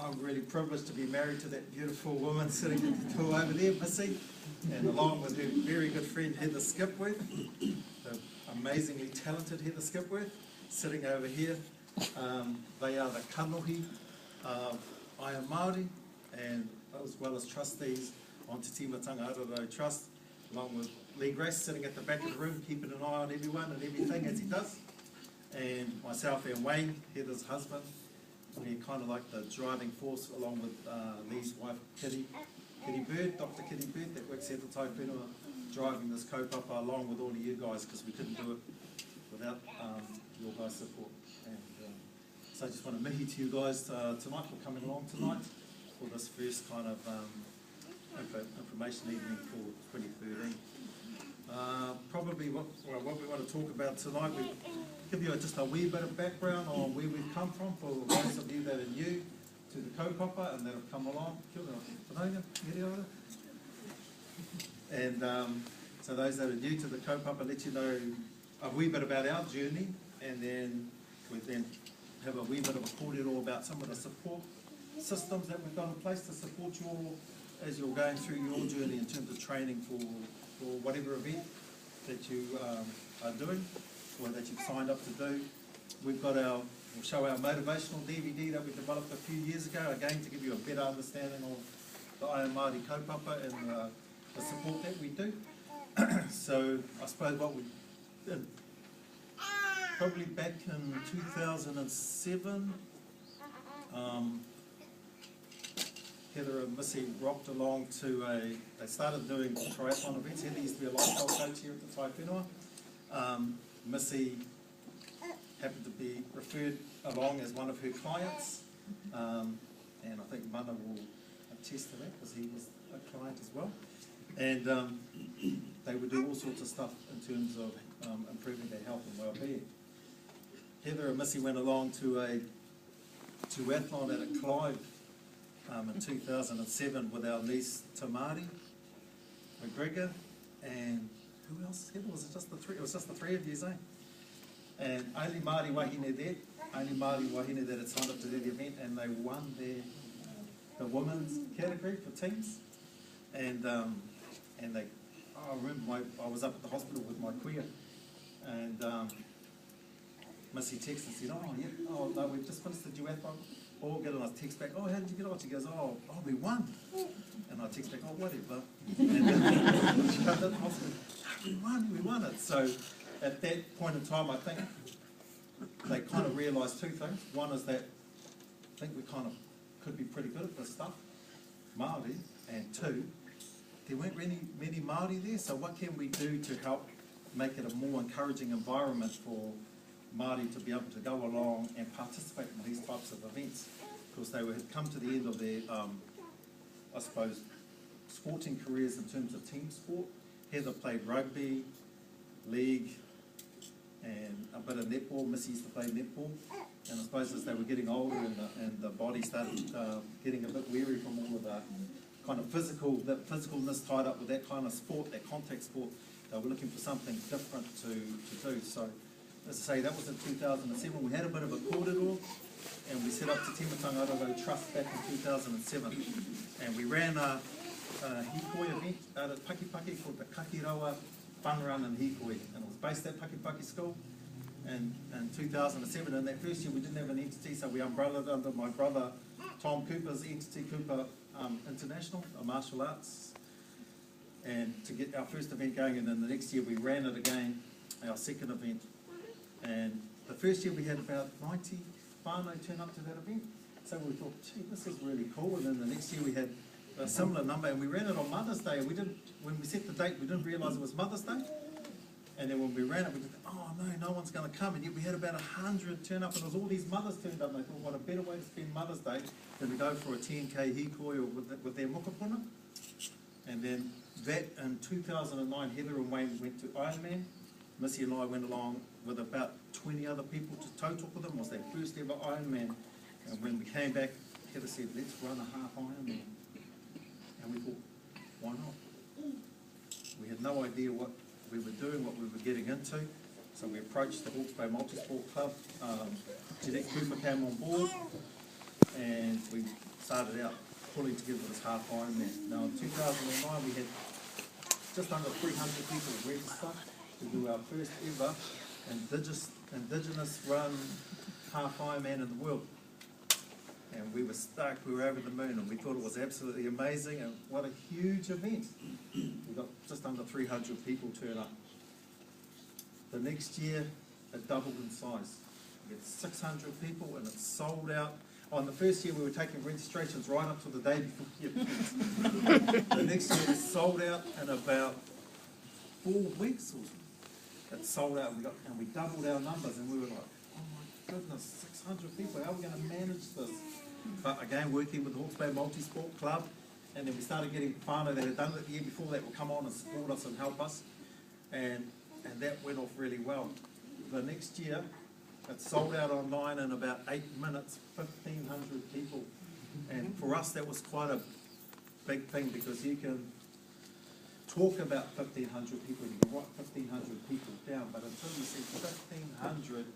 I'm really privileged to be married to that beautiful woman sitting at the door over there, Missy, and along with her very good friend Heather Skipworth, the amazingly talented Heather Skipworth, sitting over here. They are the kanohi of Ironmāori, and as well as trustees on Te Timatanga Araro Trust, along with Lee Grace sitting at the back of the room, keeping an eye on everyone and everything as he does, and myself and Wayne, Heather's husband. We're kind of like the driving force along with Lee's wife, Kitty Bird, Dr. Kitty Bird, that works here at the Tai Whenua, driving this kaupapa along with all of you guys, because we couldn't do it without your guys' support. And so I just want to mihi to you guys tonight for coming along tonight for this first kind of information evening for 2013. Probably what we want to talk about tonight, we give you just a wee bit of background on where we've come from for those of you that are new to the kaupapa and that have come along. And so those that are new to the kaupapa, let you know a wee bit about our journey, and then we have a wee bit of a kōrero about some of the support systems that we've got in place to support you all as you're going through your journey in terms of training for whatever event that you are doing or that you've signed up to do. We've got we'll show our motivational DVD that we developed a few years ago, again to give you a better understanding of the Ironmāori kaupapa and the support that we do. So I suppose what we did, probably back in 2007, Heather and Missy rocked along to they started doing triathlon events. Heather used to be a lifestyle coach here at the Tai Whenua. Missy happened to be referred along as one of her clients, and I think Mana will attest to that because he was a client as well. And they would do all sorts of stuff in terms of improving their health and well-being. Heather and Missy went along to a duathlon at Clive in 2007 with our niece Tamari McGregor, and who else? Heather, was it just the three? It was just the three of you, eh? And only Māori wahine there, only Māori wahine that had signed up to that event, and they won the women's category for teams. And they, I remember I was up at the hospital with my queer, and Missy texted and said, oh no, we've just finished the duathlon. Or get a text back, oh, how did you get on? She goes, oh, we won. And I text back, oh, whatever. And she comes to the hospital, we won it. So at that point in time, I think they kind of realised two things. One is that I think we kind of could be pretty good at this stuff, Māori, and two, there weren't really many Māori there, so what can we do to help make it a more encouraging environment for Māori to be able to go along and participate in these types of events, because they had come to the end of their, I suppose, sporting careers in terms of team sport. Heather played rugby, league, and a bit of netball. Missy used to play netball, and I suppose as they were getting older and the body started getting a bit weary from all of the kind of physicalness tied up with that kind of sport, that contact sport, they were looking for something different to do. So, as I say, that was in 2007. We had a bit of a kōrero, and we set up Te Timatanga Araro Trust back in 2007. And we ran a hikoi event out at Pakipaki called the Kakirawa Fun Run in Hikoi. And it was based at Pakipaki School. And in 2007, in that first year, we didn't have an entity, so we umbrellaed under my brother Tom Cooper's entity, Cooper International, a martial arts, and to get our first event going. And then the next year, we ran it again, our second event. And the first year we had about 90 whānau turn up to that event. So we thought, gee, this is really cool. And then the next year we had a similar number, and we ran it on Mother's Day. And when we set the date, we didn't realise it was Mother's Day. And then when we ran it, we thought, oh no one's going to come. And yet we had about 100 turn up, and there was all these mothers turned up. And they thought, what a better way to spend Mother's Day than to go for a 10K hikoi or with their mokopuna. And then that in 2009, Heather and Wayne went to Ironman. Missy and I went along with about 20 other people to total with them. It was their first ever Ironman. And when we came back, Heather said, let's run a half Ironman. And we thought, why not? We had no idea what we were doing, what we were getting into. So we approached the Hawke's Bay Multisport Club. Jeanette Cooper came on board. and we started out pulling together this half Ironman. Now in 2009 we had just under 300 people register to do our first ever Indigenous run half Ironman in the world. And we were stoked, we were over the moon, and we thought it was absolutely amazing, and what a huge event. We got just under 300 people turn up. The next year, it doubled in size. We had 600 people, and it sold out. On the first year, we were taking registrations right up to the day before the event. The next year, it sold out in about 4 weeks or so. It sold out, and we doubled our numbers, and we were like, oh my goodness, 600 people, how are we going to manage this? But again, working with the Hawke's Bay Multi-Sport Club, and then we started getting whānau that had done it the year before that would come on and support us and help us, and that went off really well. The next year, it sold out online in about 8 minutes, 1,500 people, and for us that was quite a big thing, because you can talk about 1,500 people, you can write 1,500 people down, but until you see 1,500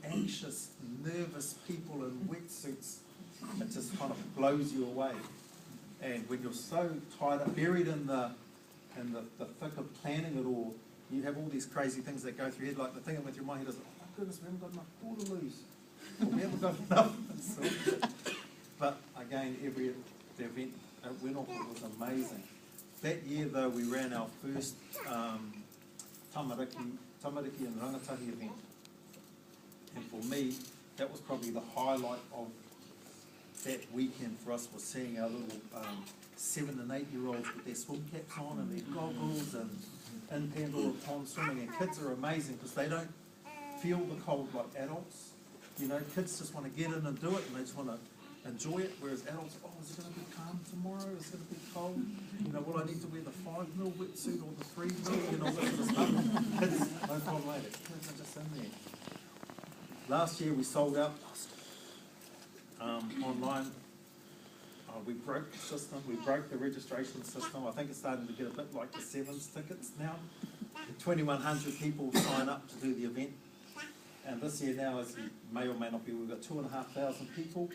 anxious, nervous people in wetsuits, it just kind of blows you away. And when you're so tied up, buried in the thick of planning it all, you have all these crazy things that go through your head, like the thing that went through my head is, oh my goodness, we haven't got enough waterloos, or we haven't got enough. But again, the event went off, it was amazing. That year though, we ran our first tamariki and rangatahi event. And for me, that was probably the highlight of that weekend for us, was seeing our little 7 and 8 year olds with their swim caps on and their goggles and in Pandora Pond swimming. And kids are amazing because they don't feel the cold like adults. You know, kids just want to get in and do it, and they just want to enjoy it, whereas adults, oh, is it going to be calm tomorrow? Is it going to be cold? You know, will I need to wear the 5 mil wetsuit or the 3 mil? You know, all that sort of stuff. Kids, no problem later. Kids are just in there. Last year we sold out online. We broke the system, we broke the registration system. I think it's starting to get a bit like the Sevens tickets now. 2,100 people sign up to do the event. And this year now, as you may or may not be, we've got 2,500 people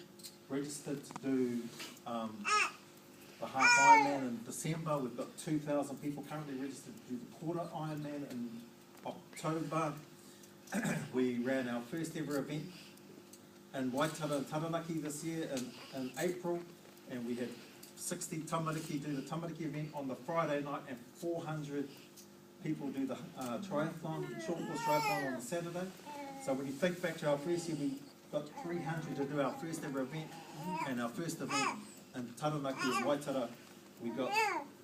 registered to do the half Ironman in December. We've got 2,000 people currently registered to do the quarter Ironman in October. We ran our first ever event in Waitara and Taranaki this year in April, and we had 60 tamariki do the tamariki event on the Friday night, and 400 people do the triathlon, short course triathlon on the Saturday. So when you think back to our first year, we got 300 to do our first ever event, and our first event in Taranaki and Waitara, we got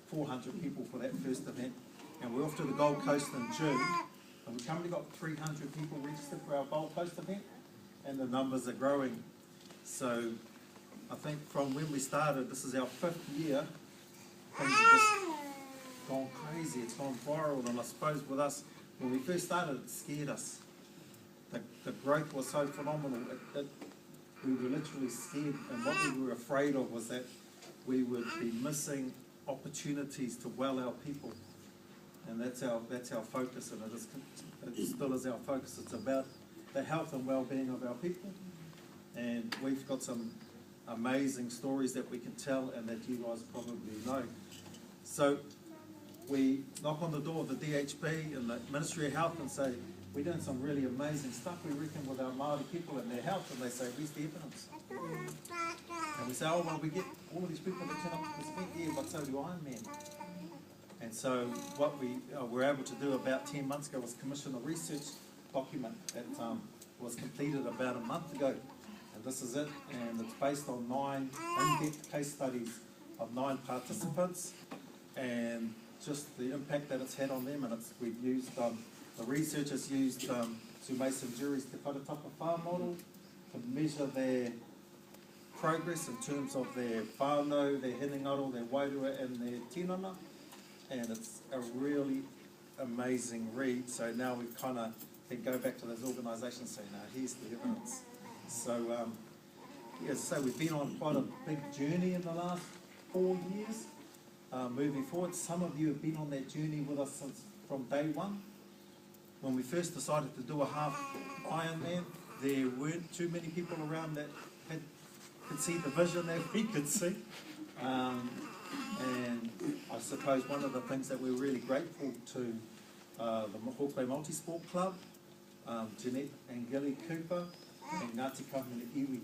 400 people for that first event, and we're off to the Gold Coast in June. And we've currently got 300 people registered for our Gold Coast event, and the numbers are growing. So I think from when we started, this is our 5th year, things have just gone crazy, it's gone viral, and I suppose with us, when we first started, it scared us. The growth was so phenomenal, we were literally scared, and what we were afraid of was that we would be missing opportunities to well our people. And that's our focus, and it still is our focus. It's about the health and well-being of our people, and we've got some amazing stories that we can tell and that you guys probably know. So we knock on the door of the DHB and the Ministry of Health and say, we're doing some really amazing stuff, we reckon, with our Māori people and their health, and they say, where's the evidence? And we say, oh, well, we get all of these people that turn up to this event, yeah, but so do Ironman. And so what we were able to do about 10 months ago was commission a research document that was completed about a month ago. And this is it, and it's based on 9 in-depth case studies of 9 participants, and just the impact that it's had on them. And we've used, the researchers used Sue Mason Jury's Te Wharatapa Whā model to measure their progress in terms of their whānau, their hinengaro, their wairua and their tinana. And it's a really amazing read. So now we kind of can go back to those organisations and say, no, here's the evidence. So, so we've been on quite a big journey in the last 4 years, moving forward. Some of you have been on that journey with us from day one. When we first decided to do a half Ironman, there weren't too many people around that had could see the vision that we could see. And I suppose one of the things that we're really grateful to the Hawke's Multisport Club, Jeanette and Gilly Cooper and Ngāti Kahunguna Iwi,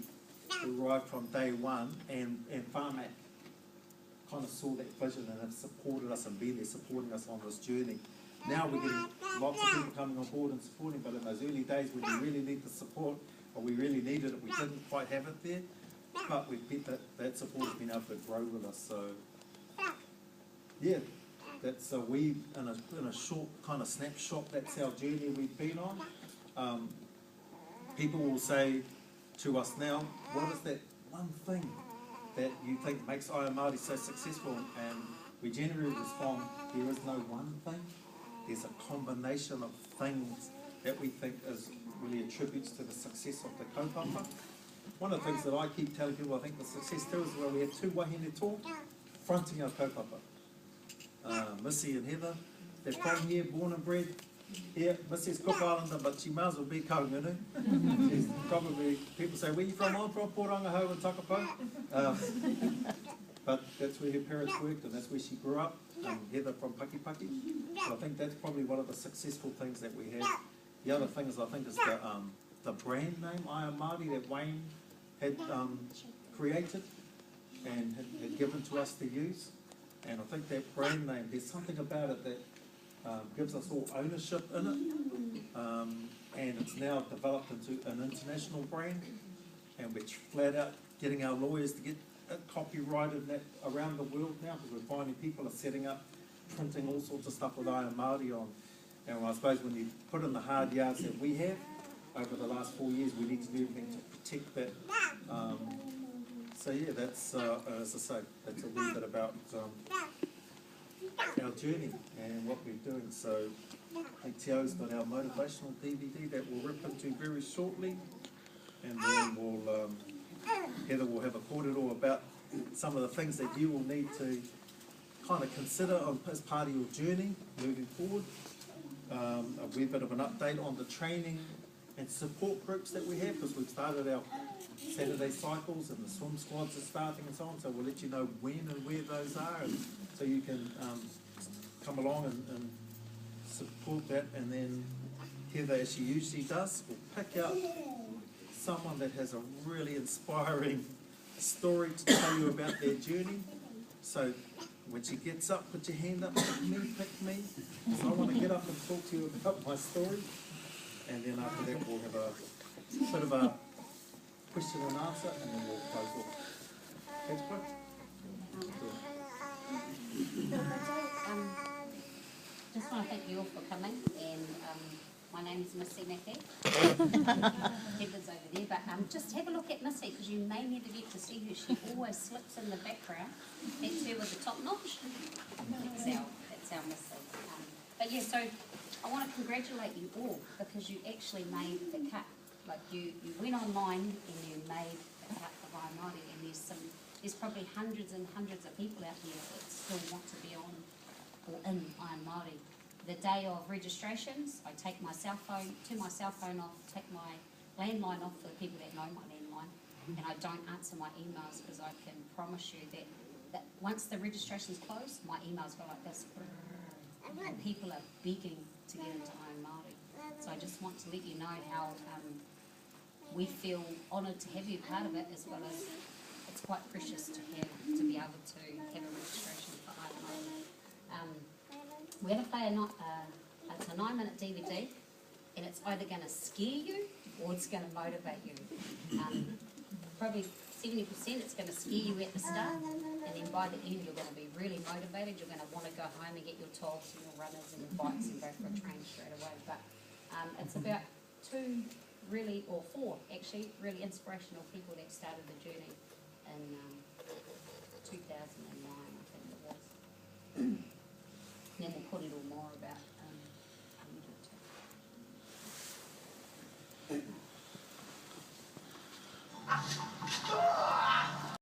who arrived from day one, and Whānau kind of saw that vision and have supported us and been there supporting us on this journey. Now we're getting lots of people coming on board and supporting, but in those early days when we really need the support, or we really needed it, we didn't quite have it there. But we've been that support has been able to grow with us. So yeah, that's we in a short kind of snapshot. That's our journey we've been on. People will say to us now, "What is that one thing that you think makes Ironmāori so successful?" And we generally respond, "There is no one thing. There's a combination of things that we think is really attributes to the success of the kaupapa." One of the things that I keep telling people, I think the success too is where we have two wahine tō fronting our kaupapa. Missy and Heather, they're from here, born and bred. Yeah, Missy's Cook Islander, but she might as well be Kaungunu. She's probably, people say, "Where are you from?" "I'm from Porangahau and Takapau." But that's where her parents worked and that's where she grew up. Heather from Pakipaki. So I think that's probably one of the successful things that we have. The other thing is, I think, is the brand name Ironmāori that Wayne had created and had given to us to use. And I think that brand name, there's something about it that gives us all ownership in it. And it's now developed into an international brand. And we're flat out getting our lawyers to get it copyrighted that around the world now, because we're finding people are setting up, printing all sorts of stuff with Ironmāori on. And I suppose when you put in the hard yards that we have over the last 4 years, we need to do everything to protect that. So yeah, that's, as I say, that's a little bit about our journey and what we're doing. So I think Tio's got our motivational DVD that we'll rip into very shortly. And then we'll, Heather will have a kōrero about some of the things that you will need to kind of consider as part of your journey moving forward. A wee bit of an update on the training and support groups that we have, because we've started our Saturday cycles and the swim squads are starting and so on, so we'll let you know when and where those are, and so you can come along and support that. And then Heather, as she usually does, will pick out someone that has a really inspiring story to tell you about their journey. So when she gets up, put your hand up, pick me. So I want to get up and talk to you about my story. And then after that we'll have a bit of a question and answer, and then we'll close off. Thanks, bro. Just want to thank you all for coming, and my name is Missy Mackey. Heather's over there, but just have a look at Missy, because you may never get to see her. She always slips in the background. That's her with the top notch. That's our Missy. But yeah, so I want to congratulate you all, because you actually made the cut. Like you went online and you made the cut of Ironmāori, and there's probably hundreds and hundreds of people out here that still want to be on or in Ironmāori. The day of registrations, I take my cell phone off, take my landline off for the people that know my landline, and I don't answer my emails, because I can promise you that once the registration's closed, my emails go like this, and people are begging to get into Ironmāori. So I just want to let you know how we feel honoured to have you part of it, as well as it's quite precious to be able to have a registration for Ironmāori. We're going to play it's a 9-minute DVD, and it's either going to scare you or it's going to motivate you. Probably 70% it's going to scare you at the start, and then by the end you're going to be really motivated. You're going to want to go home and get your togs and your runners and your bikes and go for a train straight away. But it's about 4 actually, really inspirational people that started the journey in 2009, I think it was.